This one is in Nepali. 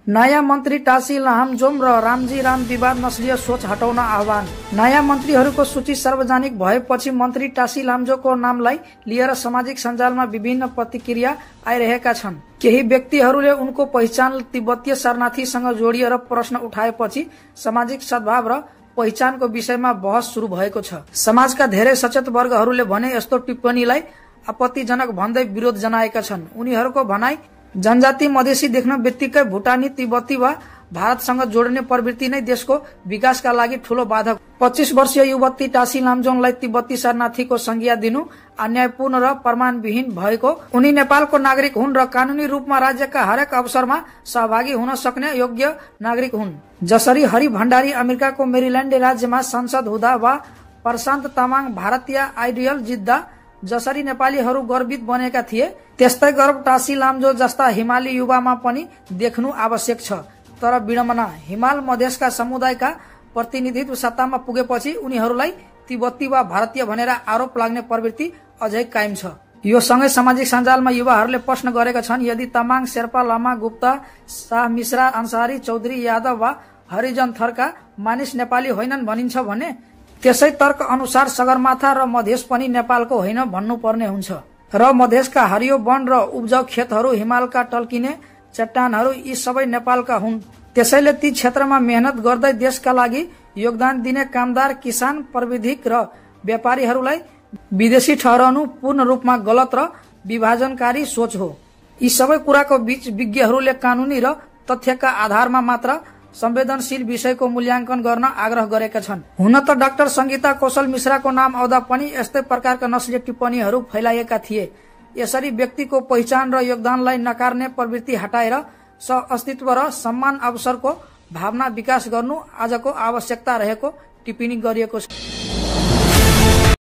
नयाँ मन्त्री टासी लामजोम र रामजी राम विवाद नस्लीय सोच हटाउन आह्वान। नयाँ मन्त्रीहरूको सूची सार्वजनिक भएपछि मन्त्री टासी लामजोको नामलाई लिएर सामाजिक सञ्जालमा विभिन्न प्रतिक्रिया आइरहेका छन्। केही व्यक्तिहरूले उनको पहिचान तिब्बतीय शरणार्थीसँग जोडिएर प्रश्न उठाएपछि सामाजिक सद्भाव र पहिचानको विषयमा बहस शुरू भएको छ। समाजका धेरै सचेत वर्गहरूले भने यस्तो टिप्पणीलाई आपत्तिजनक भन्दै विरोध जनाएका छन्। उनीहरूको भनाई जनजाति मधेसी देख्न बित्तिकै भुटानी तिब्बती वा भारतसँग जोड्ने प्रवृत्ति नै देशको विकासका लागि ठूलो बाधक। 25 वर्षीय युवती टासी लामजोङलाई तिब्बती शरणार्थीको संज्ञा दिनु अन्यायपूर्ण र प्रमाणविहीन भएको। उनी नेपालको नागरिक हुन् र कानूनी रूपमा राज्यका हरेक अवसरमा सहभागी हुन सक्ने योग्य नागरिक हुन्। जसरी हरि भण्डारी अमेरिकाको मेरील्यान्ड राज्यमा संसद हुँदा वा प्रशान्त तामाङ भारतीय आइडियल जित्दा जसरी नेपालीहरू गर्वित बनेका थिए, त्यस्तै गर्व टासी लामजो जस्ता हिमाली युवामा पनि देख्नु आवश्यक छ। तर विडम्बना, हिमाल मधेसका समुदायका प्रतिनिधित्व सत्तामा पुगेपछि उनीहरूलाई तिब्बती वा भारतीय भनेर आरोप लाग्ने प्रवृत्ति अझै कायम छ। यो सँगै सामाजिक सञ्जालमा युवाहरूले प्रश्न गरेका छन्, यदि तामाङ, शेर्पा, लामा, गुप्ता, शाह, मिश्रा, अन्सारी, चौधरी, यादव वा हरिजन थरका मानिस नेपाली होइनन् भनिन्छ भने त्यसै तर्क अनुसार सगरमाथा र मधेस पनि नेपालको होइन भन्नुपर्ने हुन्छ र मधेसका हरियो वन र उब्जाउ खेतहरू, हिमालका टल्किने चट्टानहरू यी सबै नेपालका हुन्। त्यसैले ती क्षेत्रमा मेहनत गर्दै देशका लागि योगदान दिने कामदार, किसान, प्रविधिक र व्यापारीहरूलाई विदेशी ठहराउनु पूर्ण रूपमा गलत र विभाजनकारी सोच हो। यी सबै कुराको बीच विज्ञहरूले कानूनी र तथ्यका आधारमा मात्र संवेदनशील विषयको मूल्याङ्कन गर्न आग्रह गरेका छन्। हुन त डाक्टर संगीता कौशल मिश्राको नाम आउँदा पनि यस्तै प्रकारका नस्लीय टिप्पणीहरू फैलाइएका थिए। यसरी व्यक्तिको पहिचान र योगदानलाई नकार्ने प्रवृत्ति हटाएर सह-अस्तित्व र सम्मान अवसरको भावना विकास गर्नु आजको आवश्यकता रहेको टिप्पणी गरिएको छ।